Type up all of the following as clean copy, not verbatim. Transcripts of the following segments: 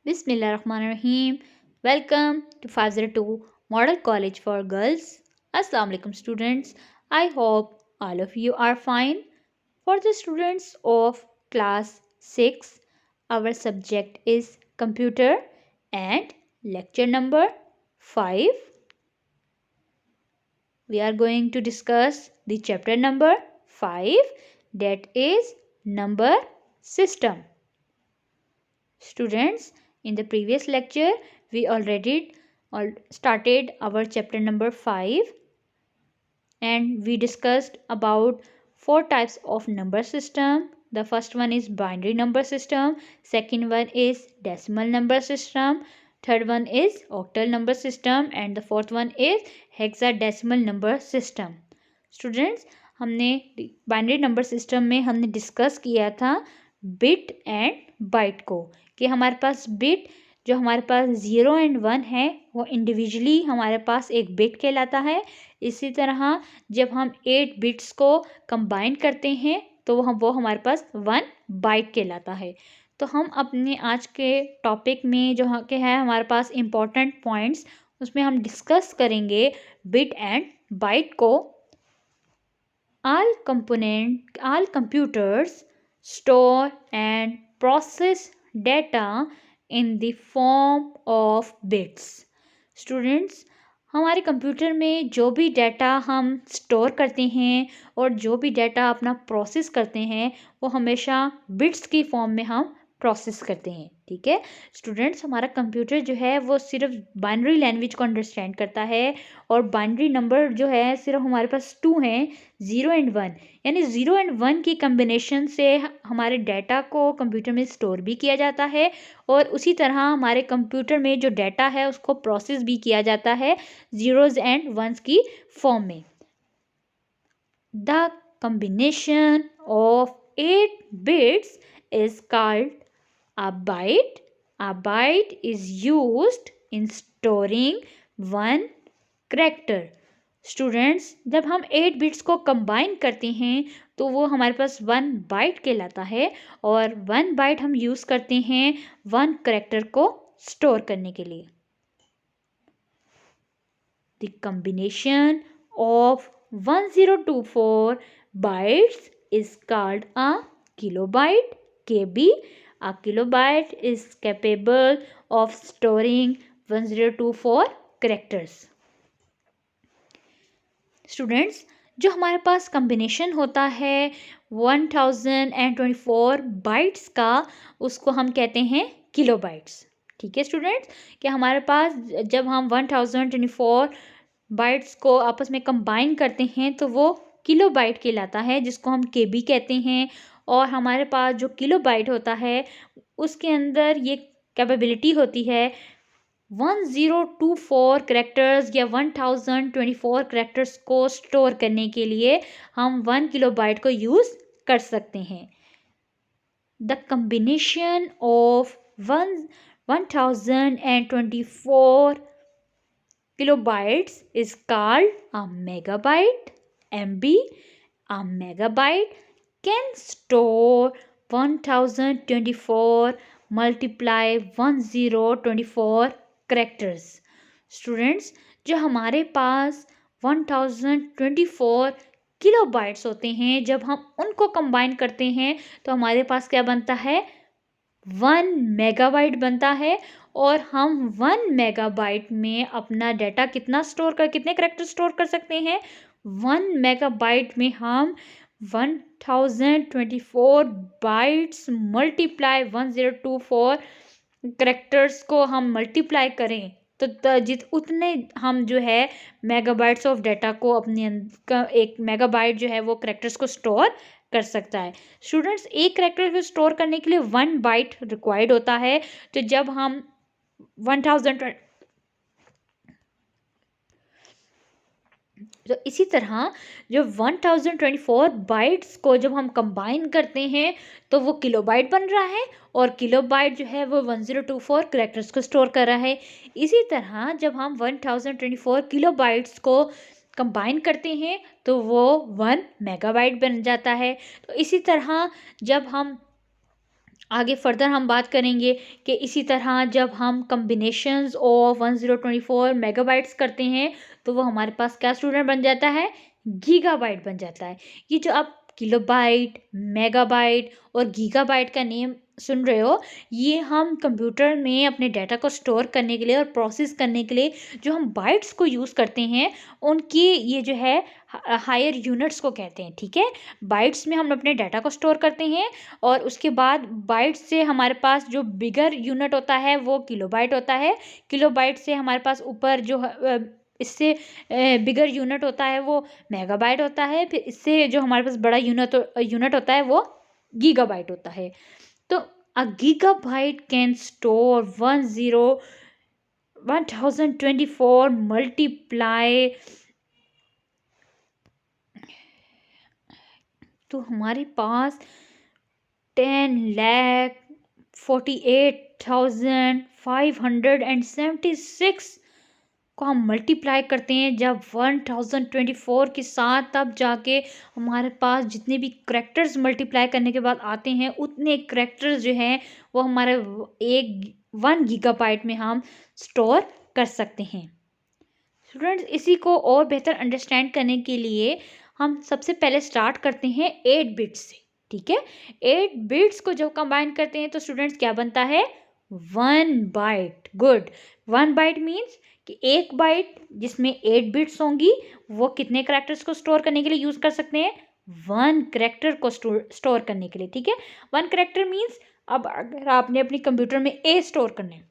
Bismillahirrahmanirrahim. Welcome to 502 Model College for Girls. Assalamu alaikum students. I hope all of you are fine. For the students of class 6, our subject is computer and lecture number 5. We are going to discuss the chapter number 5, that is number system. Students, in the previous lecture we already started our chapter number 5 and we discussed about four types of number system. The first one is binary number system, second one is decimal number system, third one is octal number system and the fourth one is hexadecimal number system. Students, हमने binary number system में हमने discuss किया था bit and bite को, कि हमारे पास bit जो हमारे पास 0 एंड 1 है वो इंडिविजुअली हमारे पास एक बिट कहलाता है। इसी तरह जब हम 8 बिट्स को कंबाइन करते हैं तो वो हमारे पास 1 बाइट कहलाता है। तो हम अपने आज के टॉपिक में जो के है हमारे पास इम्पोर्टेंट पॉइंट्स, उसमें हम डिस्कस करेंगे बिट एंड बाइट को। All computers store and process data in the form of bits. Students, हमारे कंप्यूटर में जो भी डाटा हम स्टोर करते हैं और जो भी डाटा अपना प्रोसेस करते हैं वो हमेशा बिट्स की फॉर्म में हम प्रोसेस करते हैं। ठीक है स्टूडेंट्स, हमारा कंप्यूटर जो है वो सिर्फ बाइनरी लैंग्वेज को अंडरस्टैंड करता है और बाइनरी नंबर जो है सिर्फ हमारे पास 2 हैं, 0 एंड 1, यानी 0 एंड 1 की कम्बिनेशन से हमारे डाटा को कंप्यूटर में स्टोर भी किया जाता है और उसी तरह हमारे कंप्यूटर में जो डाटा है उसको प्रोसेस भी किया जाता है जीरोज एंड वंस की फॉर्म में। The combination of 8 bits is called a byte. A byte is used in storing one character. Students, जब हम 8 बिट्स को कंबाइन करते हैं तो वो हमारे पास 1 बाइट कहलाता है और 1 बाइट हम यूज़ करते हैं 1 कैरेक्टर को स्टोर करने के लिए। The combination of 1024 bytes is called a kilobyte. KB. A kilobyte is capable of storing 1024 characters. Students, जो हमारे पास कम्बिनेशन होता है 1024 बाइट्स का उसको हम कहते हैं किलोबाइट्स। ठीक है स्टूडेंट्स, कि हमारे पास जब हम 1024 बाइट्स को आपस में कंबाइन करते हैं तो वो किलोबाइट कहलाता है, जिसको हम केबी कहते हैं। और हमारे पास जो किलोबाइट होता है उसके अंदर ये कैपेबिलिटी होती है 1024 कैरेक्टर्स या 1024 कैरेक्टर्स को स्टोर करने के लिए हम 1 किलोबाइट को यूज़ कर सकते हैं। The combination of 1024 kilobytes is called a megabyte. MB. A megabyte can store 1024 multiply 1024 characters. Students, जो हमारे पास 1024 किलोबाइट्स होते हैं जब हम उनको कंबाइन करते हैं तो हमारे पास क्या बनता है 1 मेगाबाइट बनता है और हम 1 मेगाबाइट में अपना डाटा कितने करेक्टर स्टोर कर सकते हैं 1 मेगाबाइट में हम 1024 बाइट्स मल्टीप्लाई 1024 करेक्टर्स को हम मल्टीप्लाई करें तो उतने हम जो है मेगाबाइट्स ऑफ डाटा को अपने एक मेगाबाइट जो है वो करेक्टर्स को स्टोर कर सकता है। स्टूडेंट्स, एक करेक्टर को स्टोर करने के लिए 1 बाइट रिक्वायर्ड होता है। तो जब हम 1000 तो इसी तरह जो 1024 बाइट्स को जब हम कंबाइन करते हैं तो वो किलोबाइट बन रहा है और किलोबाइट जो है वो 1024 कैरेक्टर्स को स्टोर कर रहा है। इसी तरह जब हम 1024 किलोबाइट्स को कंबाइन करते हैं तो वो 1 मेगाबाइट बन जाता है। तो इसी तरह जब हम आगे फर्दर हम बात करेंगे कि इसी तरह जब हम कम्बिनेशंस ऑफ 1024 मेगाबाइट्स करते हैं तो वो हमारे पास क्या स्टूडेंट बन जाता है, गीगाबाइट बन जाता है। ये जो आप किलोबाइट, मेगाबाइट और गीगाबाइट का नेम सुन रहे हो, ये हम कंप्यूटर में अपने डाटा को स्टोर करने के लिए और प्रोसेस करने के लिए जो हम बाइट्स को यूज़ करते हैं उनकी ये जो है हायर यूनिट्स को कहते हैं। ठीक है, बाइट्स में हम अपने डाटा को स्टोर करते हैं और उसके बाद बाइट्स से हमारे पास जो बिगर यूनिट होता है वो किलोबाइट होता है। किलोबाइट से हमारे पास ऊपर जो इससे बिगर यूनिट होता है वो मेगाबाइट होता है। फिर इससे जो हमारे पास बड़ा यूनिट होता है वो गीगाबाइट होता है। तो अ गीगाबाइट कैन स्टोर 1024 मल्टीप्लाई, तो हमारे पास 10,48,576 को हम मल्टीप्लाई करते हैं जब 1024 के साथ, तब जाके हमारे पास जितने भी करेक्टर्स मल्टीप्लाई करने के बाद आते हैं उतने करेक्टर्स जो हैं वो हमारे 1 गीगाबाइट में हम स्टोर कर सकते हैं। स्टूडेंट्स, इसी को और बेहतर अंडरस्टैंड करने के लिए हम सबसे पहले स्टार्ट करते हैं 8 बिट्स से। ठीक है, 8 बिट्स को जब कंबाइन करते हैं तो स्टूडेंट्स क्या बनता है, 1 बाइट। गुड, 1 बाइट मीन्स कि 1 बाइट जिसमें 8 बिट्स होंगी वो कितने करेक्टर्स को स्टोर करने के लिए यूज़ कर सकते हैं, 1 करेक्टर को स्टोर करने के लिए। ठीक है, 1 करेक्टर मीन्स अब अगर आपने अपनी कंप्यूटर में ए स्टोर करना है,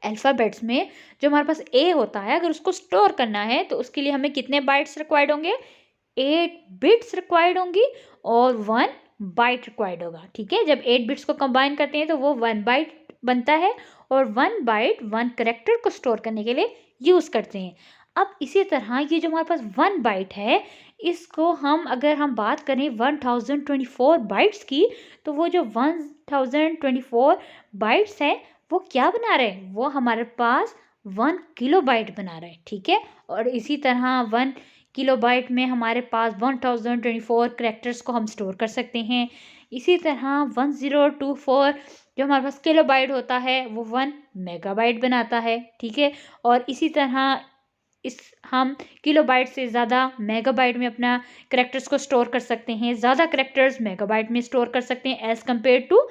अल्फ़ाबेट्स में जो हमारे पास ए होता है, अगर उसको स्टोर करना है तो उसके लिए हमें कितने बाइट्स रिक्वायर्ड होंगे, 8 बिट्स रिक्वायर्ड होंगी और 1 बाइट रिक्वायर्ड होगा। ठीक है, जब 8 बिट्स को कंबाइन करते हैं तो वो 1 बाइट बनता है और 1 बाइट 1 करेक्टर को स्टोर करने के लिए यूज़ करते हैं। अब इसी तरह ये जो हमारे पास 1 बाइट है, इसको हम अगर हम बात करें 1024 बाइट्स की, तो वो जो 1024 बाइट्स है वो क्या बना रहे हैं, वो हमारे पास 1 किलोबाइट बना रहा है। ठीक है, और इसी तरह 1 किलोबाइट में हमारे पास 1024 करेक्टर्स को हम स्टोर कर सकते हैं। इसी तरह 1024 जो हमारे पास किलोबाइट होता है वो 1 मेगाबाइट बनाता है। ठीक है, और इसी तरह हम किलोबाइट से ज़्यादा मेगाबाइट में अपना करेक्टर्स को स्टोर कर सकते हैं, ज़्यादा करेक्टर्स मेगाबाइट में स्टोर कर सकते हैं एज़ कम्पेयर टू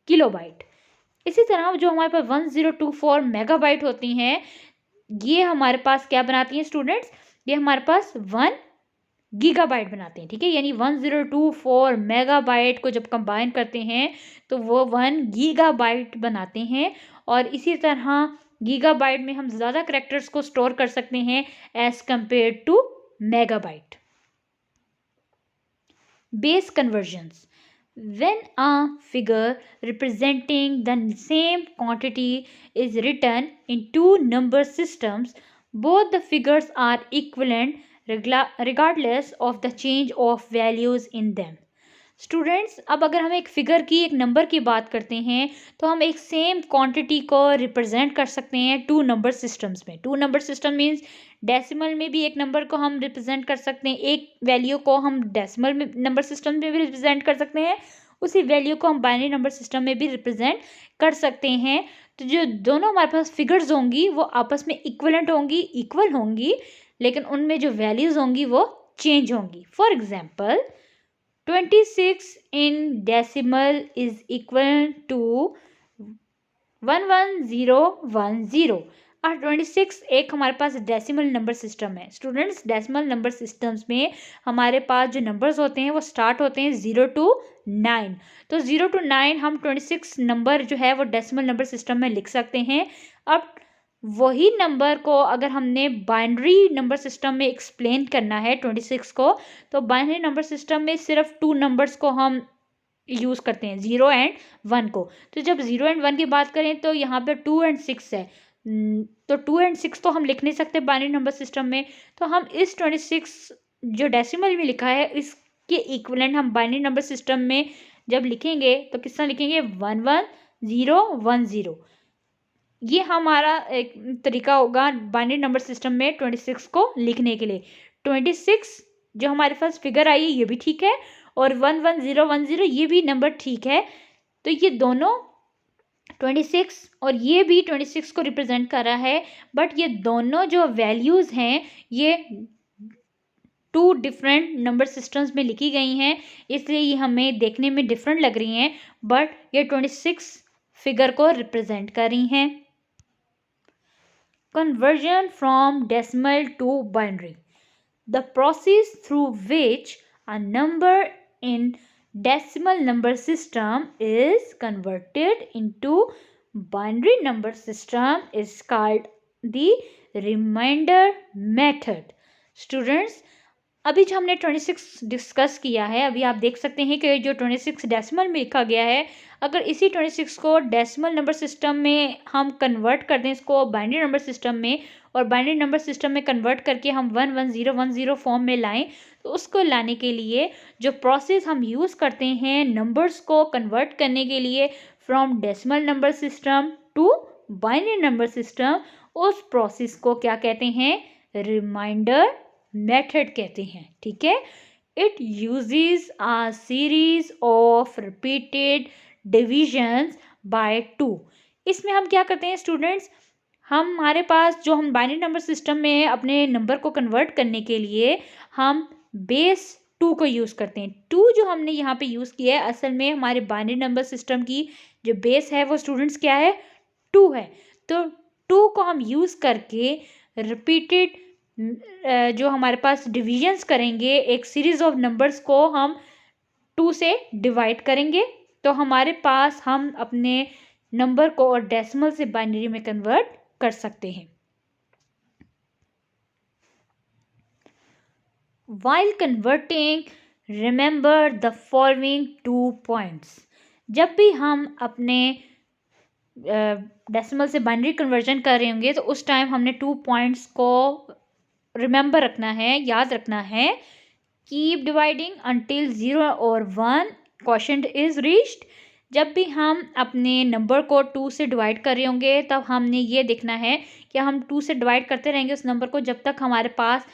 किलोबाइट। इसी तरह जो हमारे पास 1024 मेगाबाइट होती हैं, ये हमारे पास क्या बनाती हैं स्टूडेंट्स, ये हमारे पास 1 गीगाबाइट बनाते हैं। ठीक है, यानी 1024 मेगाबाइट को जब कंबाइन करते हैं तो वो 1 गीगाबाइट बनाते हैं। और इसी तरह गीगाबाइट में हम ज़्यादा करेक्टर्स को स्टोर कर सकते हैं as compare to megabyte. Base conversions, when a figure representing the same quantity is written in two number systems, both the figures are equivalent regardless of the change of values in them. Students, अब अगर हम एक figure की, एक number की बात करते हैं तो हम एक सेम क्वांटिटी को रिप्रेजेंट कर सकते हैं 2 नंबर सिस्टम्स में। 2 नंबर सिस्टम मीन्स डेसिमल में भी एक नंबर को हम रिप्रेजेंट कर सकते हैं, एक वैल्यू को हम डेसिमल में नंबर सिस्टम में भी रिप्रेजेंट कर सकते हैं, उसी वैल्यू को हम बाइनरी नंबर सिस्टम में भी रिप्रेजेंट कर सकते हैं। तो जो दोनों हमारे पास फिगर्स होंगी वो आपस में इक्वलेंट होंगी, इक्वल होंगी, लेकिन उनमें जो वैल्यूज़ होंगी वो चेंज होंगी। For example 26 in decimal is equal to 11010 और 26 एक हमारे पास डेसिमल नंबर सिस्टम है। स्टूडेंट्स, डेसिमल नंबर सिस्टम्स में हमारे पास जो नंबर्स होते हैं वो स्टार्ट होते हैं 0 to 9। तो 0 to 9 हम 26 नंबर जो है वो डेसिमल नंबर सिस्टम में लिख सकते हैं। अब वही नंबर को अगर हमने बाइनरी नंबर सिस्टम में एक्सप्लेन करना है 26 को, तो बाइनरी नंबर सिस्टम में सिर्फ 2 नंबर्स को हम यूज़ करते हैं, 0 एंड 1 को। तो जब 0 एंड 1 की बात करें तो यहाँ पे 2 एंड 6 है, तो 2 एंड 6 तो हम लिख नहीं सकते बाइनरी नंबर सिस्टम में। तो हम इस 26 जो डेसिमल में लिखा है इसके इक्विवेलेंट हम बाइनरी नंबर सिस्टम में जब लिखेंगे तो किस तरह लिखेंगे, 11010। ये हमारा एक तरीका होगा बाइनरी नंबर सिस्टम में 26 को लिखने के लिए। 26 जो हमारे पास फिगर आई है ये भी ठीक है और 11010 ये भी नंबर ठीक है, तो ये दोनों 26 और ये भी 26 को रिप्रेजेंट कर रहा है, बट ये दोनों जो वैल्यूज़ हैं ये टू डिफरेंट नंबर सिस्टम्स में लिखी गई हैं, इसलिए ये हमें देखने में डिफरेंट लग रही हैं, बट ये 26 फिगर को रिप्रेजेंट कर रही हैं। Conversion from decimal to binary. The process through which a number in decimal number system is converted into binary number system is called the remainder method. Students, अभी जो हमने 26 डिस्कस किया है, अभी आप देख सकते हैं कि जो 26 डेसिमल में लिखा गया है, अगर इसी 26 को डेसिमल नंबर सिस्टम में हम कन्वर्ट कर दें इसको बाइनरी नंबर सिस्टम में, और बाइनरी नंबर सिस्टम में कन्वर्ट करके हम 11010 फॉर्म में लाएं, तो उसको लाने के लिए जो प्रोसेस हम यूज़ करते हैं नंबर्स को कन्वर्ट करने के लिए from decimal number system to binary number system, उस प्रोसेस को क्या कहते हैं? रिमाइंडर मेथड कहते हैं। ठीक है, it uses a series of repeated divisions by 2। इसमें हम क्या करते हैं स्टूडेंट्स, हमारे पास जो हम बाइनरी नंबर सिस्टम में अपने नंबर को कन्वर्ट करने के लिए हम बेस 2 को यूज़ करते हैं। 2 जो हमने यहाँ पे यूज़ किया है, असल में हमारे बाइनरी नंबर सिस्टम की जो बेस है वो स्टूडेंट्स क्या है? 2 है। तो 2 को हम यूज़ करके रिपीटेड जो हमारे पास डिविजन्स करेंगे, एक सीरीज ऑफ नंबर्स को हम 2 से डिवाइड करेंगे, तो हमारे पास हम अपने नंबर को और डेसिमल से बाइनरी में कन्वर्ट कर सकते हैं। While converting, remember the following 2 points. जब भी हम अपने डेसिमल से बाइनरी कन्वर्जन कर रहे होंगे, तो उस टाइम हमने 2 पॉइंट्स को रिमेंबर रखना है, याद रखना है। कीप डिवाइडिंग अंटिल 0 और 1 क्वोशंट इज रीच्ड। जब भी हम अपने नंबर को 2 से डिवाइड कर रहे होंगे, तब हमने ये देखना है कि हम 2 से डिवाइड करते रहेंगे उस नंबर को जब तक हमारे पास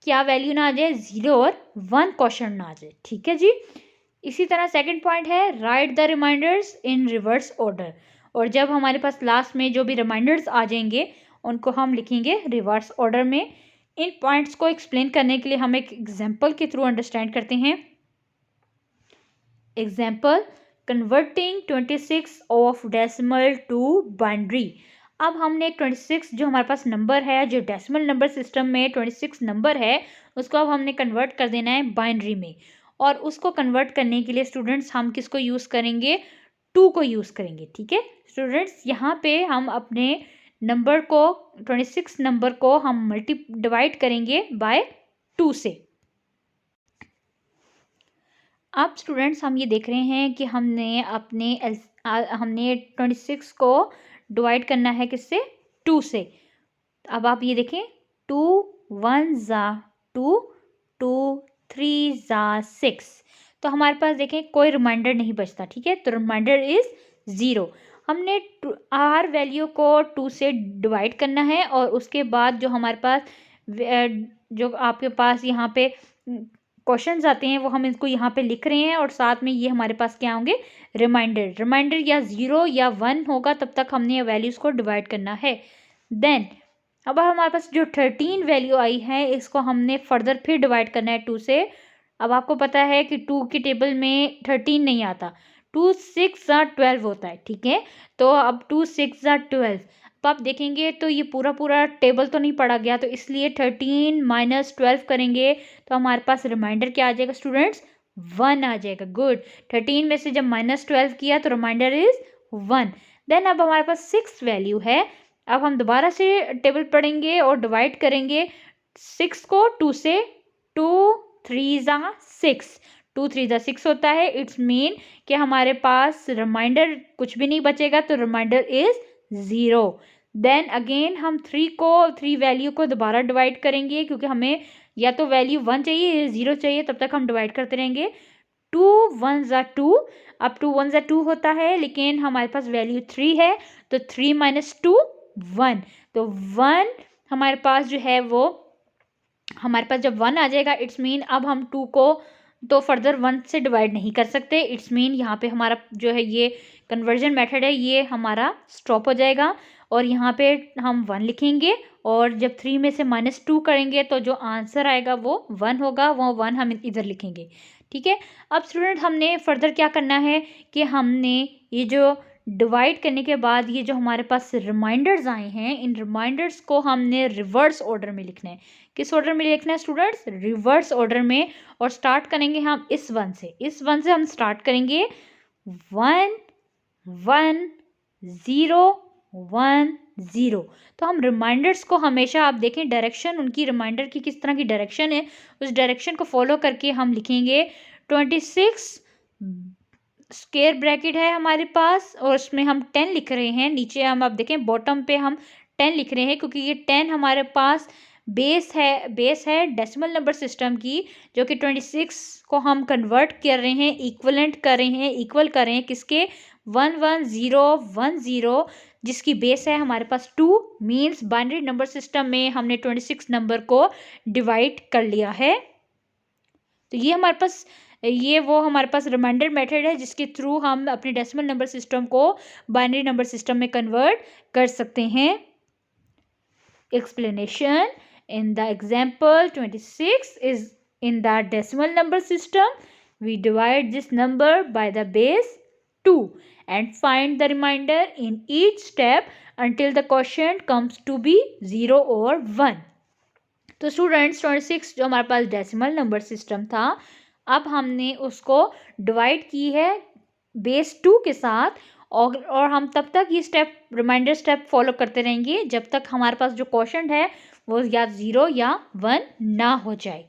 क्या वैल्यू ना आ जाए? 0 और 1 क्वोशंट ना आ जाए। ठीक है जी। इसी तरह सेकंड पॉइंट है write the remainders in reverse order, और जब हमारे पास लास्ट में जो भी रिमाइंडर्स आ जाएंगे उनको हम लिखेंगे रिवर्स ऑर्डर में। इन पॉइंट्स को एक्सप्लेन करने के लिए हम एक एग्जाम्पल के थ्रू अंडरस्टैंड करते हैं। Example, converting 26 of decimal to binary. अब हमने 26 जो हमारे पास नंबर है, जो डेसिमल नंबर सिस्टम में 26 नंबर है, उसको अब हमने कन्वर्ट कर देना है बाइनरी में, और उसको कन्वर्ट करने के लिए स्टूडेंट्स हम किसको यूज़ करेंगे? 2 को यूज़ करेंगे। ठीक है स्टूडेंट्स, यहाँ पे हम अपने नंबर को 26 नंबर को हम डिवाइड करेंगे बाय 2 से। अब स्टूडेंट्स हम ये देख रहे हैं कि हमने 26 को डिवाइड करना है किससे? 2 से। अब आप ये देखें, 2 1 ज़ा 2, 2 3 ज़ा 6, तो हमारे पास देखें कोई रिमाइंडर नहीं बचता। ठीक है, तो रिमाइंडर इज़ 0। हमने आर वैल्यू को 2 से डिवाइड करना है, और उसके बाद जो हमारे पास जो आपके पास यहाँ पे क्वेश्चंस आते हैं वो हम इसको यहाँ पे लिख रहे हैं, और साथ में ये हमारे पास क्या होंगे? रिमाइंडर या 0 या 1 होगा, तब तक हमने वैल्यूज़ को डिवाइड करना है। देन अब हमारे पास जो 13 वैल्यू आई है, इसको हमने फर्दर फिर डिवाइड करना है 2 से। अब आपको पता है कि 2 की टेबल में 13 नहीं आता, 2 6 ज़ा 12 होता है। ठीक है, तो अब 2 6 ज़ा 12, तो आप देखेंगे तो ये पूरा टेबल तो नहीं पढ़ा गया, तो इसलिए 13 माइनस 12 करेंगे तो हमारे पास रिमाइंडर क्या आ जाएगा स्टूडेंट्स? 1 आ जाएगा। गुड, 13 में से जब माइनस 12 किया तो रिमाइंडर इज 1। देन अब हमारे पास 6 वैल्यू है। अब हम दोबारा से टेबल पढ़ेंगे और डिवाइड करेंगे 6 को 2 से। 2 3 ज़ा 6, 2 3 ज़ा 6 होता है। इट्स मीन कि हमारे पास रिमाइंडर कुछ भी नहीं बचेगा, तो रिमाइंडर इज 0। देन अगेन हम 3 वैल्यू को दोबारा डिवाइड करेंगे, क्योंकि हमें या तो वैल्यू 1 चाहिए या 0 चाहिए, तब तक हम डिवाइड करते रहेंगे। 2 1 ज़ा 2, अब 2 1 ज़ा 2 होता है, लेकिन हमारे पास वैल्यू 3 है, तो 3 माइनस 2 1, तो 1 हमारे पास जो है वो, हमारे पास जब 1 आ जाएगा, इट्स मीन अब हम 2 को तो फर्दर 1 से डिवाइड नहीं कर सकते। इट्स मीन यहाँ पे हमारा जो है ये कन्वर्जन मेथड है ये हमारा स्टॉप हो जाएगा और यहाँ पे हम 1 लिखेंगे और जब 3 में से -2 करेंगे तो जो आंसर आएगा वो 1 होगा, वो 1 हम इधर लिखेंगे। ठीक है। अब स्टूडेंट हमने फर्दर क्या करना है कि हमने ये जो डिवाइड करने के बाद ये जो हमारे पास रिमाइंडर्स आए हैं, इन रिमाइंडर्स को हमने रिवर्स ऑर्डर में लिखना है। किस ऑर्डर में लिखना है स्टूडेंट्स? रिवर्स ऑर्डर में। और स्टार्ट करेंगे हम इस 1 से। इस 1 से हम स्टार्ट करेंगे 1 1 0 1 0। तो हम रिमाइंडर्स को हमेशा, आप देखें डायरेक्शन उनकी, रिमाइंडर की किस तरह की डायरेक्शन है, उस डायरेक्शन को फॉलो करके हम लिखेंगे 26 स्क्वायर ब्रैकेट है हमारे पास और उसमें हम 10 लिख रहे हैं। नीचे हम आप देखें बॉटम पे हम 10 लिख रहे हैं क्योंकि ये 10 हमारे पास बेस है डेसिमल नंबर सिस्टम की, जो कि 26 को हम कन्वर्ट कर रहे हैं, इक्वलेंट कर रहे हैं, इक्वल कर रहे हैं किसके? 11010, जिसकी बेस है हमारे पास 2। मीन्स बाइनरी नंबर सिस्टम में हमने 26 नंबर को डिवाइड कर लिया है। तो ये हमारे पास हमारे पास रिमाइंडर मेथड है जिसके थ्रू हम अपने डेसिमल नंबर सिस्टम को बाइनरी नंबर सिस्टम में कन्वर्ट कर सकते हैं। Explanation: in the example 26 is in the decimal number system. We divide this number by the base 2 and find the remainder in each step until the quotient comes to be 0 or 1. तो students 26 जो हमारे पास decimal number system था, अब हमने उसको divide की है base 2 के साथ और हम तब तक ये स्टेप रिमाइंडर स्टेप फॉलो करते रहेंगे जब तक हमारे पास जो क्वेश्चन है वो या 0 या 1 ना हो जाए।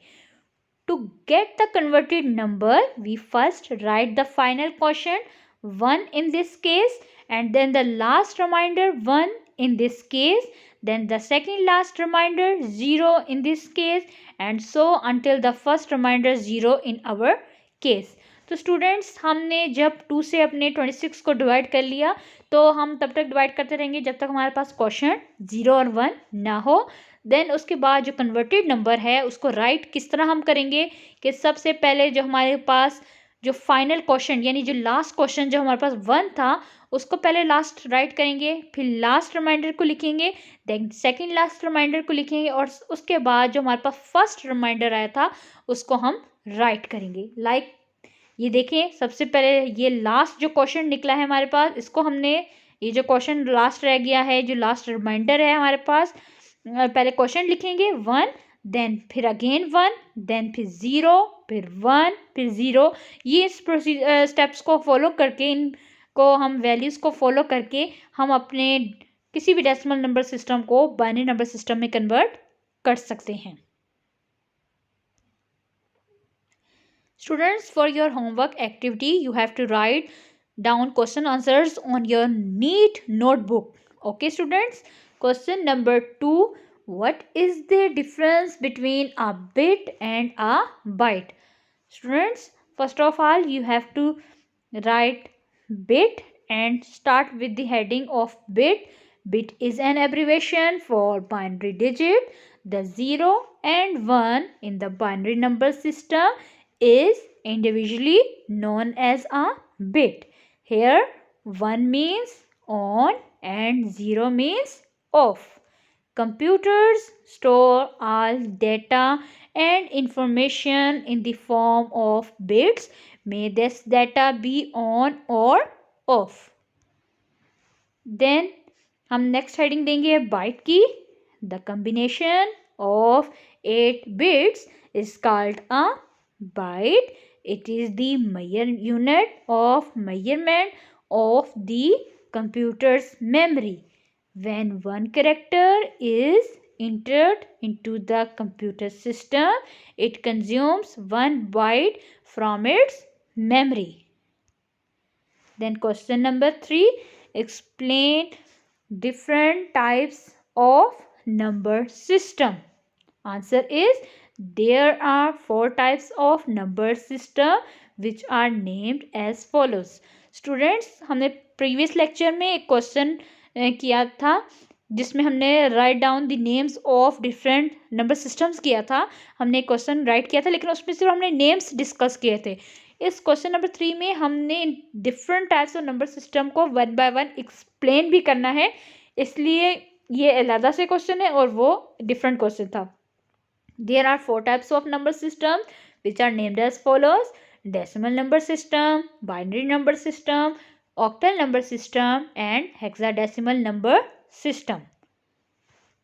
To get the converted number, we first write the final quotient 1 in this case and then the last remainder 1 in this case, then the second last remainder 0 in this case and so until the first remainder 0 in our case. तो students हमने जब 2 से अपने 26 को divide कर लिया तो हम तब तक डिवाइड करते रहेंगे जब तक हमारे पास क्वेश्चन 0 और 1 ना हो। देन उसके बाद जो कन्वर्टेड नंबर है उसको राइट किस तरह हम करेंगे कि सबसे पहले जो हमारे पास जो फाइनल क्वेश्चन यानी जो लास्ट क्वेश्चन जो हमारे पास 1 था उसको पहले लास्ट राइट करेंगे, फिर लास्ट रिमाइंडर को लिखेंगे, देन सेकंड लास्ट रिमाइंडर को लिखेंगे और उसके बाद जो हमारे पास फर्स्ट रिमाइंडर आया था उसको हम राइट करेंगे। लाइक ये देखें, सबसे पहले ये लास्ट जो क्वेश्चन निकला है हमारे पास, इसको हमने ये जो क्वेश्चन लास्ट रह गया है, जो लास्ट रिमाइंडर है हमारे पास, पहले क्वेश्चन लिखेंगे 1, देन फिर अगेन 1, देन फिर 0, फिर 1, फिर 0। ये इस स्टेप्स को फॉलो करके, इनको हम वैल्यूज़ को फॉलो करके हम अपने किसी भी डेसिमल नंबर सिस्टम को बाइनरी नंबर सिस्टम में कन्वर्ट कर सकते हैं। Students, for your homework activity, you have to write down question answers on your neat notebook. Okay, students. Question number 2. What is the difference between a bit and a byte? Students, first of all, you have to write bit and start with the heading of bit. Bit is an abbreviation for binary digit. The 0 and 1 in the binary number system is individually known as a bit. Here 1 means on and 0 means off. Computers store all data and information in the form of bits. May this data be on or off. Then हम next heading देंगे bite की. The combination of 8 bits is called a byte. It is the unit of measurement of the computer's memory. When one character is entered into the computer system, it consumes 1 byte from its memory. Then question number 3. Explain different types of number system. Answer is there are 4 types of number system which are named as follows. Students, हमने previous lecture में एक question किया था जिसमें हमने write down the names of different number systems किया था। हमने एक क्वेश्चन राइट किया था, लेकिन उसमें सिर्फ हमने नेम्स डिस्कस किए थे। इस क्वेश्चन नंबर 3 में हमने different types of number system को वन बाय वन एक्सप्लेन भी करना है, इसलिए ये अलग से क्वेश्चन है और वो डिफरेंट क्वेश्चन था। There are 4 types of number system which are named as follows: decimal number system, binary number system, octal number system and hexadecimal number system.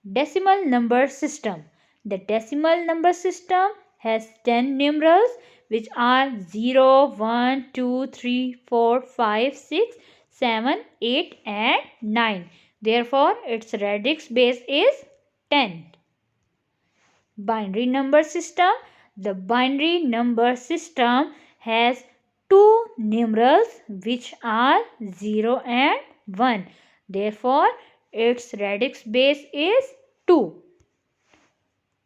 Decimal number system. The decimal number system has 10 numerals which are 0, 1, 2, 3, 4, 5, 6, 7, 8 and 9. Therefore, its radix base is 10. Binary number system. The binary number system has two numerals which are 0 and 1. Therefore, its radix base is 2.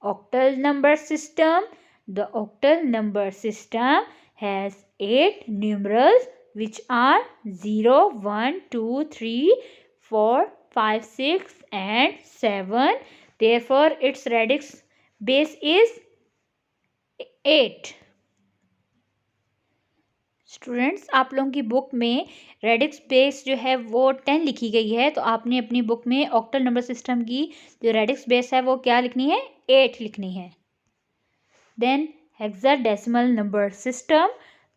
Octal number system. The octal number system has 8 numerals which are 0, 1, 2, 3, 4, 5, 6 and 7. Therefore, its radix base is 8. Students, आप लोगों की book में radix base जो है वो 10 लिखी गई है, तो आपने अपनी बुक में ऑक्टल नंबर सिस्टम की जो रेडिक्स बेस है वो क्या लिखनी है? 8 लिखनी है। Then hexadecimal number system.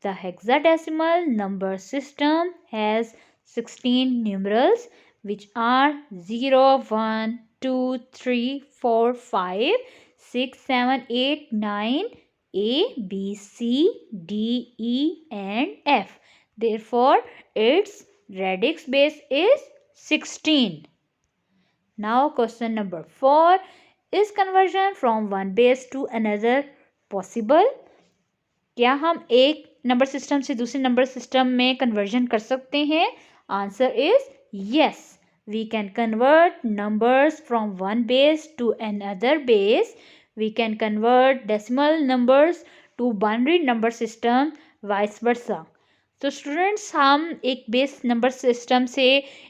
The hexadecimal number system has 16 numerals which are 0, 1, 2, 3, 4, 5, 6, 7, 8, 9, A, B, C, D, E and F. Therefore, its radix base is 16. Now question number 4. Is conversion from one base to another possible? क्या हम एक number system से दूसरे number system में conversion कर सकते हैं? Answer is yes. We can convert numbers from one base to another base. We can convert decimal numbers to binary number system, vice versa. तो स्टूडेंट्स, हम एक बेस नंबर सिस्टम से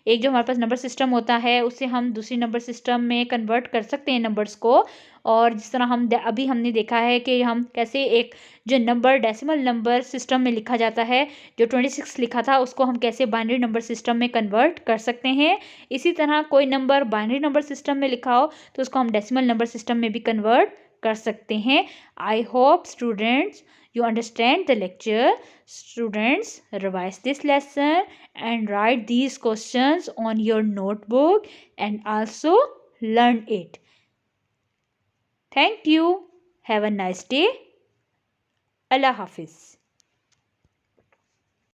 एक जो हमारे पास नंबर सिस्टम होता है उसे हम दूसरी नंबर सिस्टम में कन्वर्ट कर सकते हैं नंबर्स को। और जिस तरह हम अभी हमने देखा है कि हम कैसे एक जो नंबर डेसिमल नंबर सिस्टम में लिखा जाता है, जो 26 लिखा था, उसको हम कैसे बाइनरी नंबर सिस्टम में कन्वर्ट कर सकते हैं। इसी तरह कोई नंबर बाइनरी नंबर सिस्टम में लिखा हो तो उसको हम डेसिमल नंबर सिस्टम में भी कन्वर्ट कर सकते हैं। I hope students you understand the lecture. Students, revise this lesson and write these questions on your notebook and also learn it. Thank you. Have a nice day. Allah Hafiz.